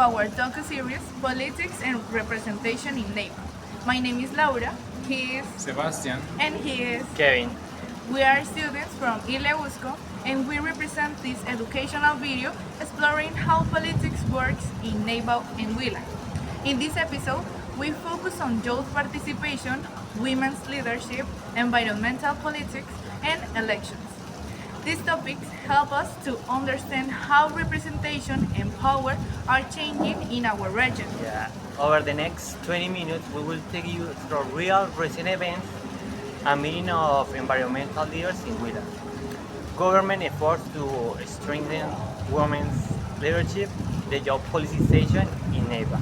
our docu-series Politics and Representation in NEIVA. My name is Laura, he is Sebastian, and he is Kevin. We are students from ILEUSCO and we represent this educational video exploring how politics works in NEIVA and Huila. In this episode, we focus on youth participation, women's leadership, environmental politics, and elections. These topics help us to understand how representation and power are changing in our region. Yeah. Over the next 20 minutes, we will take you through real recent events and meeting of environmental leaders in Huila, government efforts to strengthen women's leadership, the job politicization in NEIVA,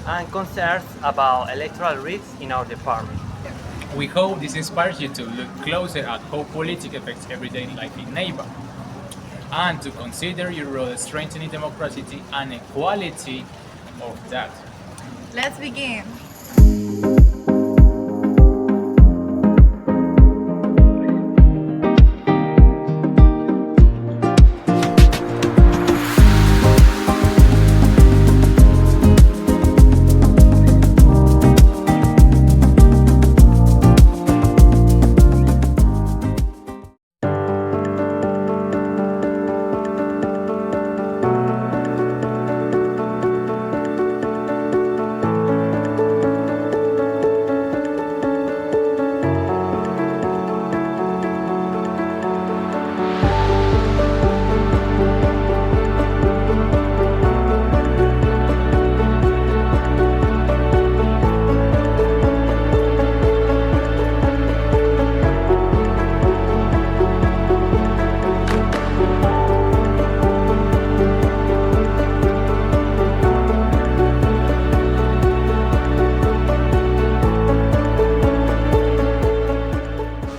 and concerns about electoral risks in our department. we hope this inspires you to look closer at how politics affects everyday life in NEIVA and to consider your role in strengthening democracy and equality of that. Let's begin.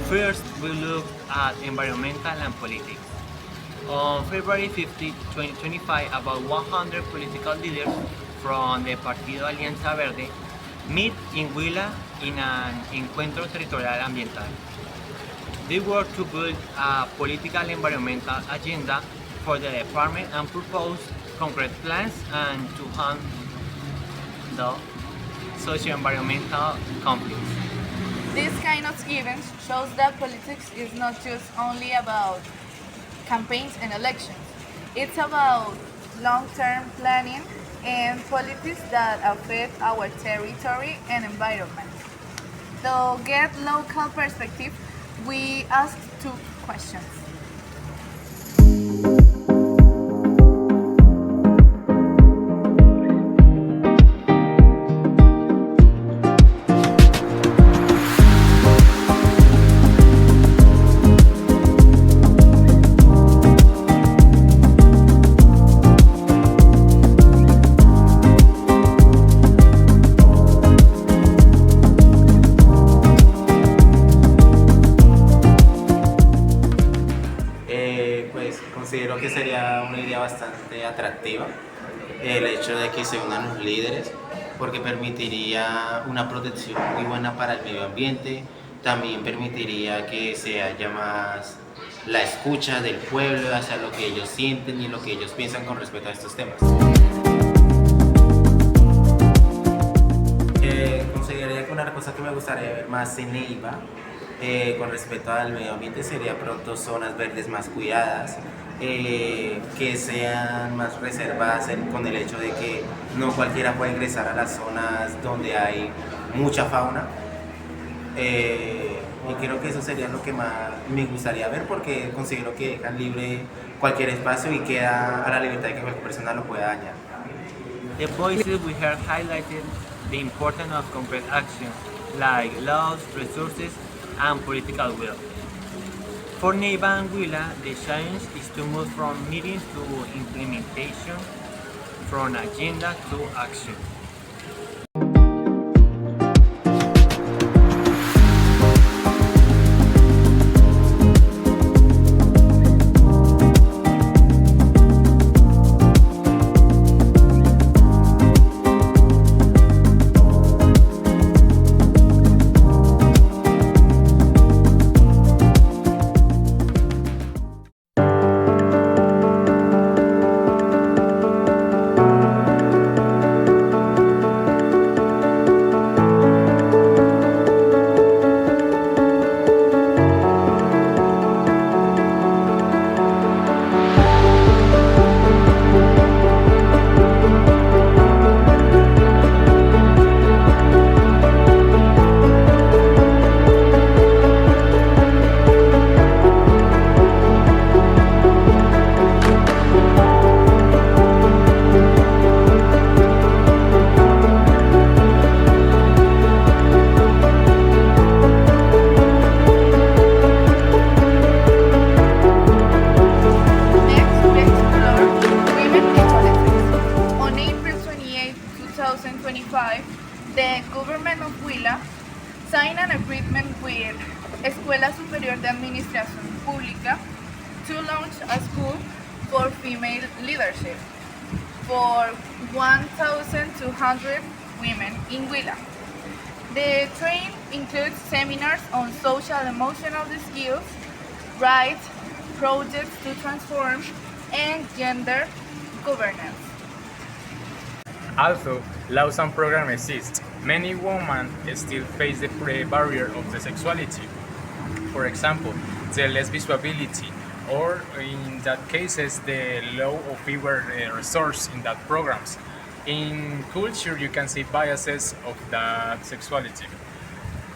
First, we look at environmental and politics. On February 15, 2025, about 100 political leaders from the Partido Alianza Verde meet in Huila in an encuentro territorial ambiental. They work to build a political environmental agenda for the department and propose concrete plans and to handle socio-environmental conflicts. This kind of events shows that politics is not just only about campaigns and elections. It's about long-term planning and policies that affect our territory and environment. To get local perspective, we asked two questions. Pues considero que sería una idea bastante atractiva el hecho de que se unan los líderes, porque permitiría una protección muy buena para el medio ambiente, también permitiría que se haya más la escucha del pueblo hacia lo que ellos sienten y lo que ellos piensan con respecto a estos temas. Consideraría que una cosa que me gustaría ver más en NEIVA con respecto al medio ambiente sería pronto zonas verdes más cuidadas, que sean más reservadas con el hecho de que no cualquiera puede ingresar a las zonas donde hay mucha fauna. Y creo que eso sería lo que más me gustaría ver, porque considero que dejan libre cualquier espacio y queda a la libertad de que cualquier persona lo pueda dañar. The voices we heard highlighted the importance of concrete action, like laws, resources, and political will. For NEIVA and Huila, the challenge is to move from meeting to implementation, from agenda to action. the government of Huila signed an agreement with Escuela Superior de Administración Pública to launch a school for female leadership for 1,200 women in Huila. The training includes seminars on social emotional skills, rights, projects to transform, and gender governance. Although laws and programs exist, many women still face the barrier of the sexuality. For example, the less visibility, or in that cases, the law of fewer resource in that programs. In culture, you can see biases of that sexuality.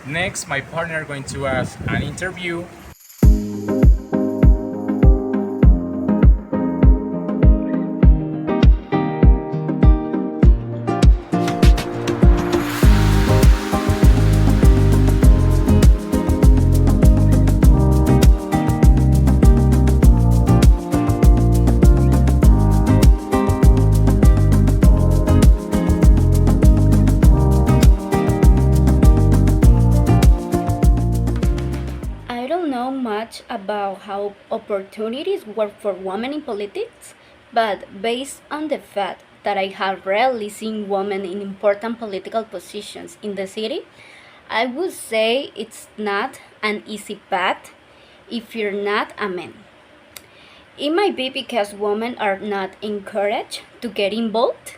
Next, my partner going to ask an interview. I don't know much about how opportunities work for women in politics, but based on the fact that I have rarely seen women in important political positions in the city, I would say it's not an easy path if you're not a man. It might be because women are not encouraged to get involved,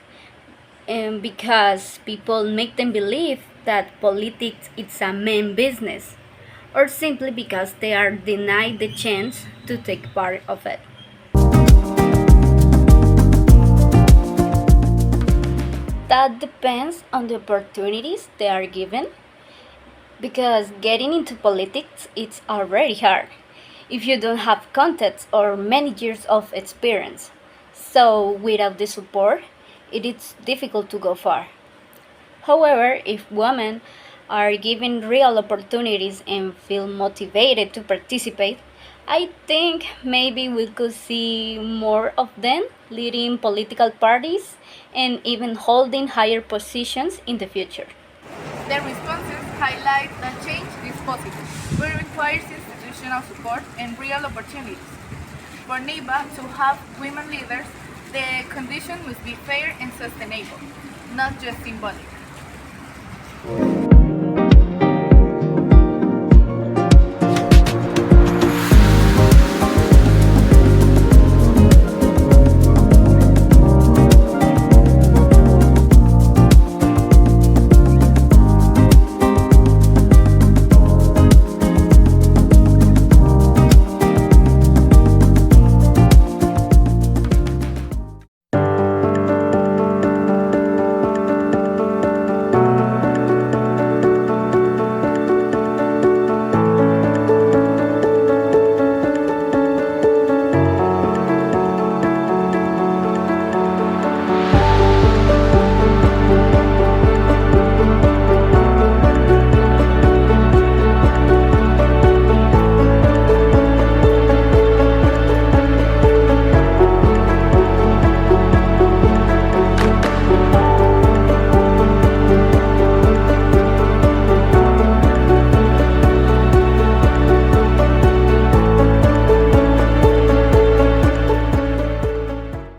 and because people make them believe that politics is a man business, or simply because they are denied the chance to take part of it. That depends on the opportunities they are given, because getting into politics it's already hard if you don't have contacts or many years of experience. So without the support, it is difficult to go far. However, if women are given real opportunities and feel motivated to participate, I think maybe we could see more of them leading political parties and even holding higher positions in the future. The responses highlight that change is possible, but it requires institutional support and real opportunities. For NEBA to have women leaders, the condition must be fair and sustainable, not just symbolic.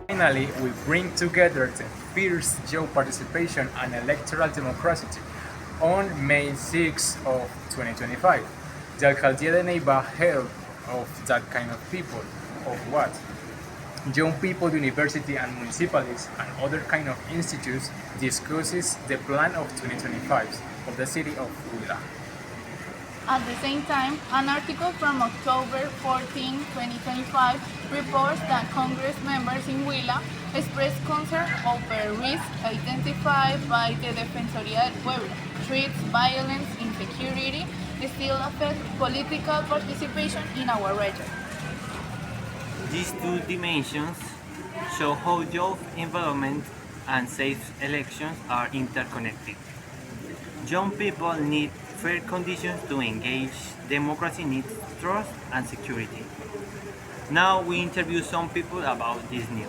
Finally, we bring together the first job participation and electoral democracy on May 6 of 2025. The Alcaldía de Neiva held of that kind of people, of what? Young people, university and municipalities and other kind of institutes discusses the plan of 2025 of the city of Huila. At the same time, an article from October 14, 2025 reports that Congress members in Huila expressed concern over risks identified by the Defensoría del Pueblo. Threats, violence, insecurity still affect political participation in our region. These two dimensions show how youth involvement and safe elections are interconnected. Young people need fair conditions to engage. Democracy needs trust and security. Now we interview some people about this need.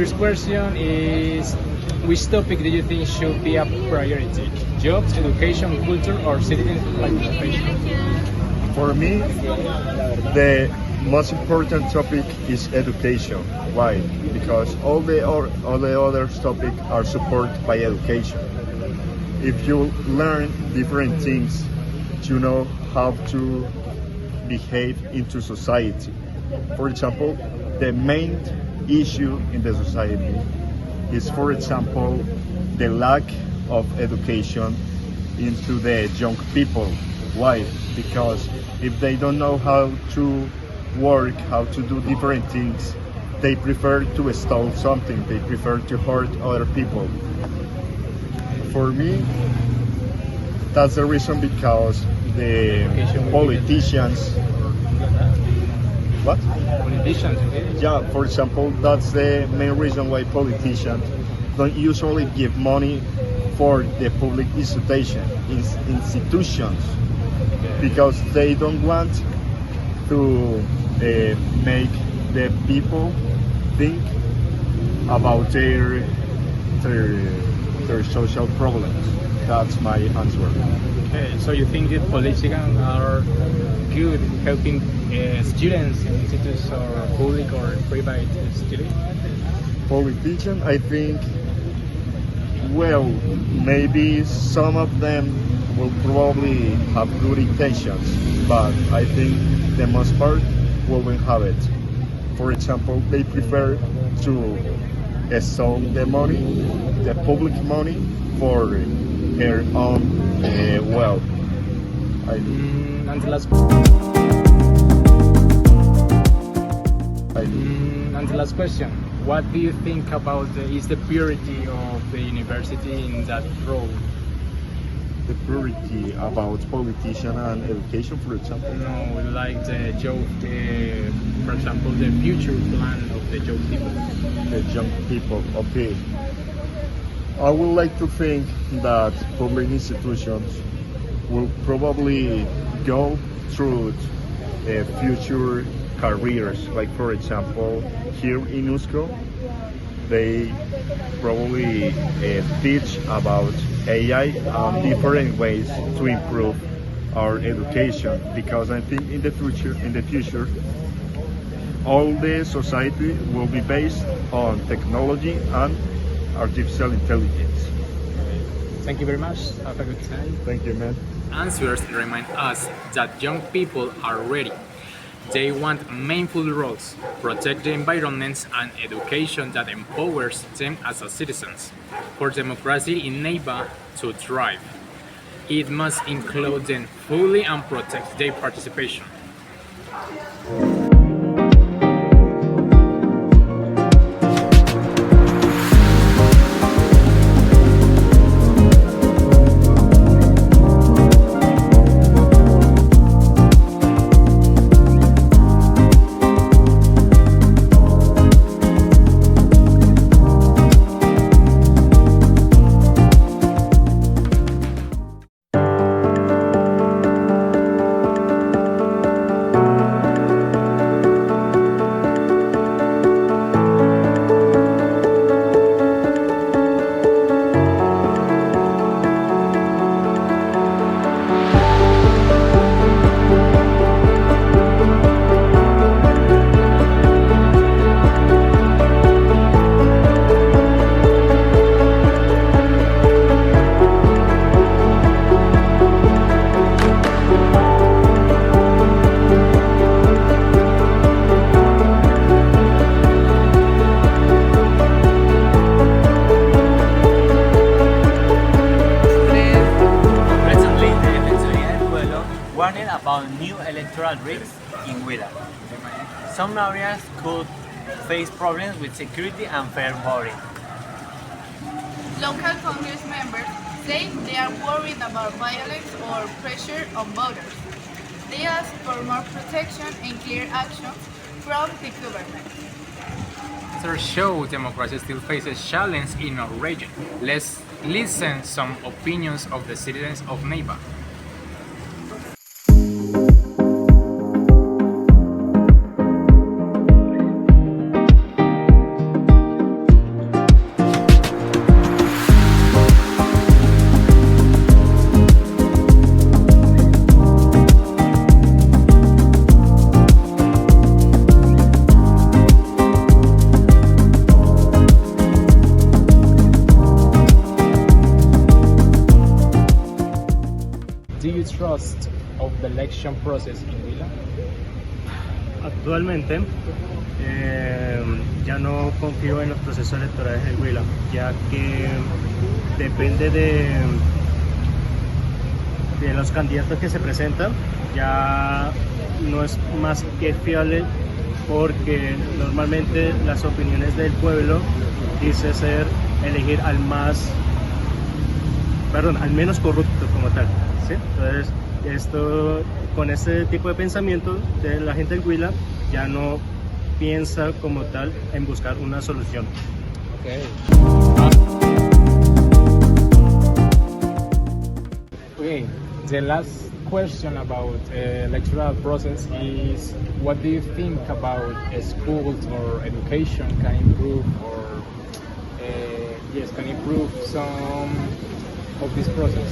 first question is, which topic do you think should be a priority? Jobs, education, culture, or citizen participation? For me, the most important topic is education. Why? Because all the other topics are supported by education. If you learn different things, you know how to behave into society. For example, the main issue in the society is, for example, the lack of education into the young people. Why? Because if they don't know how to work, how to do different things, they prefer to steal something, they prefer to hurt other people. For me, that's the reason, because the politicians. What? Politicians. Yeah, for example, that's the main reason why politicians don't usually give money for the public institutions, because they don't want to make the people think about their social problems. That's my answer. Okay, so you think the politicians are good helping students in institutes or public or private students? Politicians, I think, well, maybe some of them will probably have good intentions, but I think the most part won't have it. For example, they prefer to steal the money, the public money, for their own wealth. And the last question, what do you think about is the purity of the university in that role? The purity about politician and education, for example. No, like the job, for example, the future plan of the young people. The young people, okay. I would like to think that public institutions will probably go through future careers. Like, for example, here in ILEUSCO, they probably teach about AI and different ways to improve our education, because I think in the future, all the society will be based on technology and artificial intelligence. Thank you very much. Have a good time. Thank you, man. Answers remind us that young people are ready. They want meaningful roles, protect the environments, and education that empowers them as citizens. For democracy in NEIBA to thrive, it must include them fully and protect their participation. about new electoral risks in Huila. Some areas could face problems with security and fair voting. Local Congress members say they are worried about violence or pressure on voters. They ask for more protection and clear actions from the government. Their show democracy still faces challenges in our region. Let's listen some opinions of the citizens of Neiva. do you trust of the election process in Huila? Actualmente ya no confío en los procesos electorales en Huila, ya que depende de los candidatos que se presentan, ya no es más que fiable, porque normalmente las opiniones del pueblo dice ser elegir al menos corrupto como tal, ¿sí? Entonces con este tipo de pensamiento de la gente del Huila ya no piensa como tal en buscar una solución. Okay. Okay. The last question about electoral process is, what do you think about schools or education can improve, or can improve some of this process?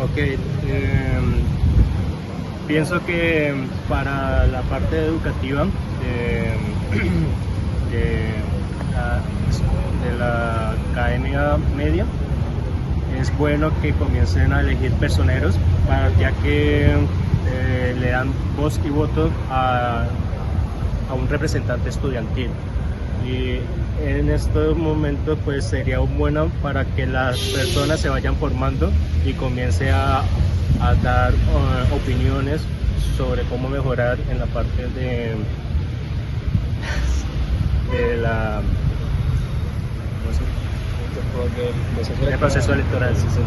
Ok, pienso que para la parte educativa de la academia media es bueno que comiencen a elegir personeros, ya que le dan voz y voto a un representante estudiantil. Y en este momento pues sería bueno para que las personas se vayan formando y comience a dar opiniones sobre cómo mejorar en la parte del proceso electoral. Sí, sí.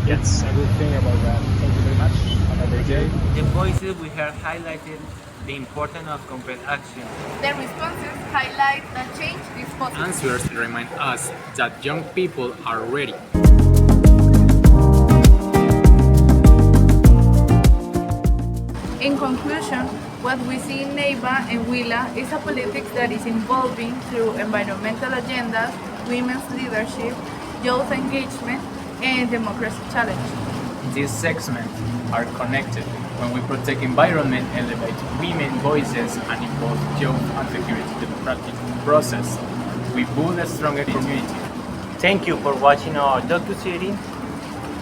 Yeah, that's a good thing about that. Thank you very much. Have a great day. The voices we have highlighted the importance of concrete action. The responses highlight that change is possible. Answers remind us that young people are ready. In conclusion, what we see in Neiva and Huila is a politics that is evolving through environmental agendas, women's leadership, youth engagement, and democracy challenge. These segments are connected. When we protect environment, elevate women's voices, and involve youth and security democratic process, we build a stronger community. Thank you for watching our docu-series,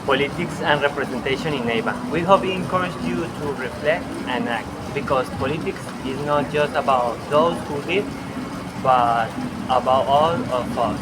Politics and Representation in Neiva. We hope it encouraged you to reflect and act, because politics is not just about those who live, but about all of us.